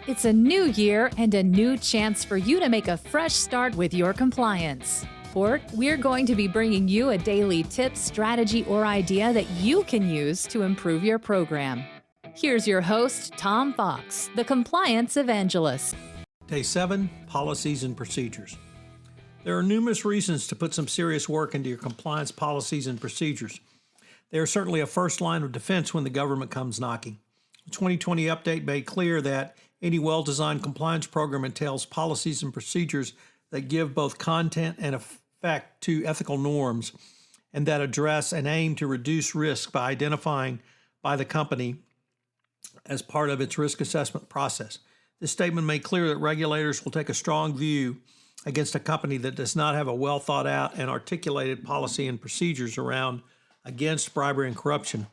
It's a new year and a new chance for you to make a fresh start with your compliance. We're going to be bringing you a daily tip, strategy, or idea that you can use to improve your program. Here's your host, Tom Fox, the Compliance Evangelist. Day 7, Policies and Procedures. There are numerous reasons to put some serious work into your compliance policies and procedures. They are certainly a first line of defense when the government comes knocking. The 2020 update made clear that any well-designed compliance program entails policies and procedures that give both content and effect to ethical norms and that address and aim to reduce risk by identifying by the company as part of its risk assessment process. This statement made clear that regulators will take a strong view against a company that does not have a well-thought-out and articulated policy and procedures against bribery and corruption,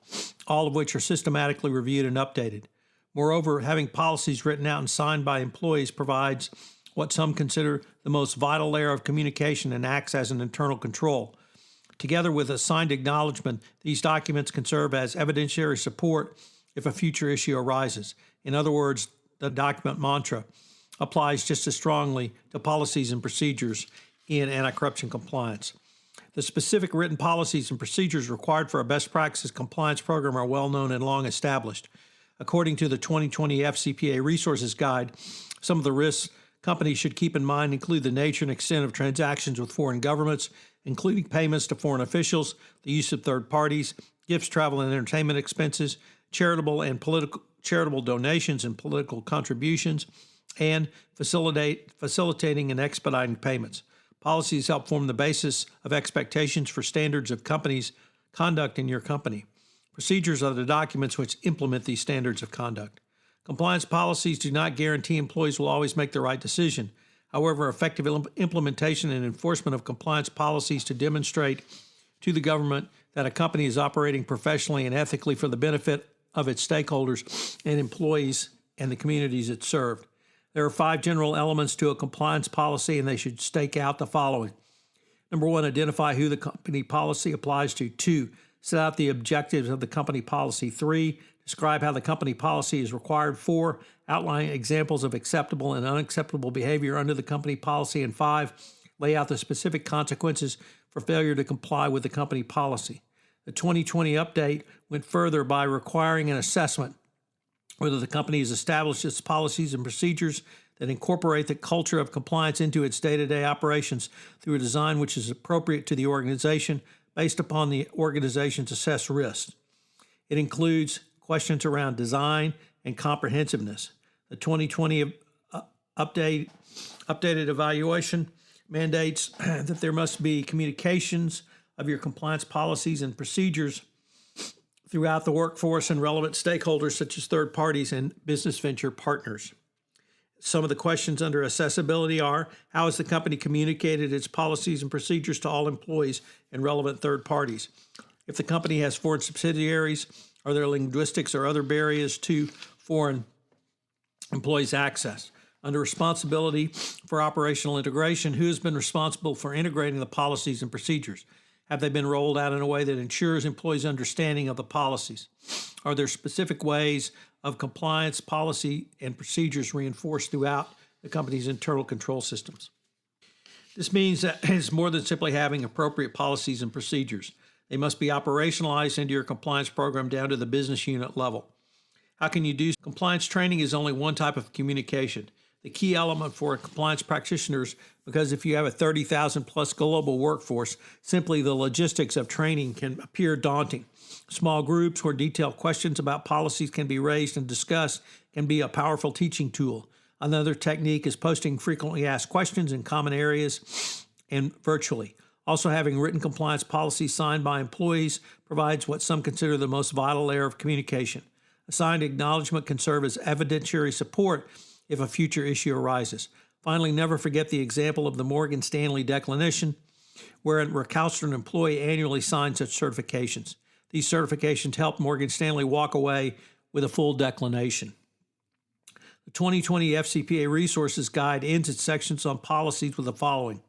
all of which are systematically reviewed and updated. Moreover, having policies written out and signed by employees provides what some consider the most vital layer of communication and acts as an internal control. Together with a signed acknowledgement, these documents can serve as evidentiary support if a future issue arises. In other words, the document mantra applies just as strongly to policies and procedures in anti-corruption compliance. The specific written policies and procedures required for a best practices compliance program are well known and long established. According to the 2020 FCPA Resources Guide, some of the risks companies should keep in mind include the nature and extent of transactions with foreign governments, including payments to foreign officials, the use of third parties, gifts, travel, and entertainment expenses, charitable donations and political contributions, and facilitating and expediting payments. Policies help form the basis of expectations for standards of companies' conduct in your company. Procedures are the documents which implement these standards of conduct. Compliance policies do not guarantee employees will always make the right decision. However, effective implementation and enforcement of compliance policies to demonstrate to the government that a company is operating professionally and ethically for the benefit of its stakeholders and employees and the communities it served. There are 5 general elements to a compliance policy, and they should stake out the following. Number 1, identify who the company policy applies to. 2, set out the objectives of the company policy. 3, describe how the company policy is required. 4, outline examples of acceptable and unacceptable behavior under the company policy. And 5, lay out the specific consequences for failure to comply with the company policy. The 2020 update went further by requiring an assessment whether the company has established its policies and procedures that incorporate the culture of compliance into its day-to-day operations through a design which is appropriate to the organization based upon the organization's assessed risks. It includes questions around design and comprehensiveness. The 2020 updated evaluation mandates that there must be communications of your compliance policies and procedures throughout the workforce and relevant stakeholders such as third parties and business venture partners. Some of the questions under accessibility are, how has the company communicated its policies and procedures to all employees and relevant third parties? If the company has foreign subsidiaries, are there linguistics or other barriers to foreign employees' access? Under responsibility for operational integration, who has been responsible for integrating the policies and procedures? Have they been rolled out in a way that ensures employees' understanding of the policies? Are there specific ways of compliance, policy, and procedures reinforced throughout the company's internal control systems? This means that it's more than simply having appropriate policies and procedures. They must be operationalized into your compliance program down to the business unit level. How can you do? Compliance training is only one type of communication. The key element for compliance practitioners, because if you have a 30,000 plus global workforce, simply the logistics of training can appear daunting. Small groups where detailed questions about policies can be raised and discussed can be a powerful teaching tool. Another technique is posting frequently asked questions in common areas and virtually. Also, having written compliance policies signed by employees provides what some consider the most vital layer of communication. A signed acknowledgement can serve as evidentiary support if a future issue arises. Finally, never forget the example of the Morgan Stanley declination, where a recalcitrant employee annually signs such certifications. These certifications helped Morgan Stanley walk away with a full declination. The 2020 FCPA Resources Guide ends its sections on policies with the following.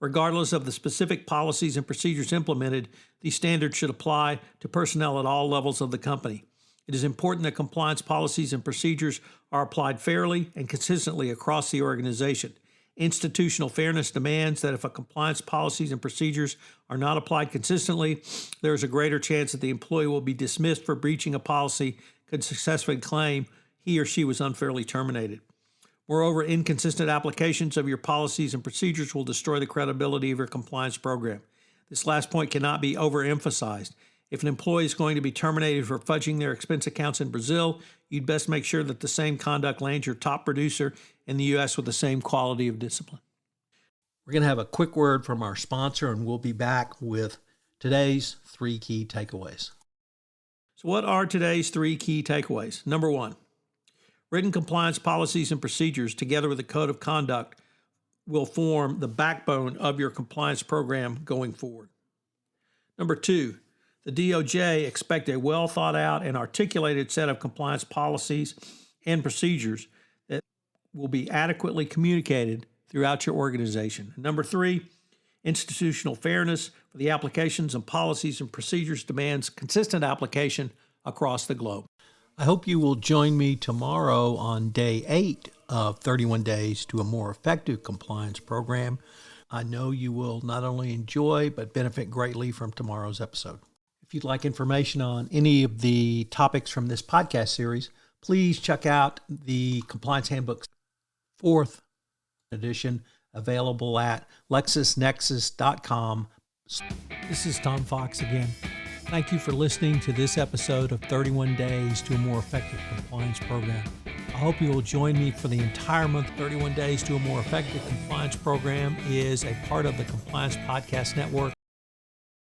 Regardless of the specific policies and procedures implemented, these standards should apply to personnel at all levels of the company. It is important that compliance policies and procedures are applied fairly and consistently across the organization. Institutional fairness demands that if a compliance policies and procedures are not applied consistently, there is a greater chance that the employee will be dismissed for breaching a policy, could successfully claim he or she was unfairly terminated. Moreover, inconsistent applications of your policies and procedures will destroy the credibility of your compliance program. This last point cannot be overemphasized. If an employee is going to be terminated for fudging their expense accounts in Brazil, you'd best make sure that the same conduct lands your top producer in the U.S. with the same quality of discipline. We're going to have a quick word from our sponsor, and we'll be back with today's 3 key takeaways. So what are today's 3 key takeaways? Number 1, written compliance policies and procedures together with a code of conduct will form the backbone of your compliance program going forward. Number 2, the DOJ expect a well thought out and articulated set of compliance policies and procedures that will be adequately communicated throughout your organization. And number 3, institutional fairness for the applications and policies and procedures demands consistent application across the globe. I hope you will join me tomorrow on day 8 of 31 Days to a More Effective Compliance Program. I know you will not only enjoy but benefit greatly from tomorrow's episode. If you'd like information on any of the topics from this podcast series, please check out the Compliance Handbook's 4th edition, available at lexisnexis.com. This is Tom Fox again. Thank you for listening to this episode of 31 Days to a More Effective Compliance Program. I hope you will join me for the entire month. 31 Days to a More Effective Compliance Program is a part of the Compliance Podcast Network.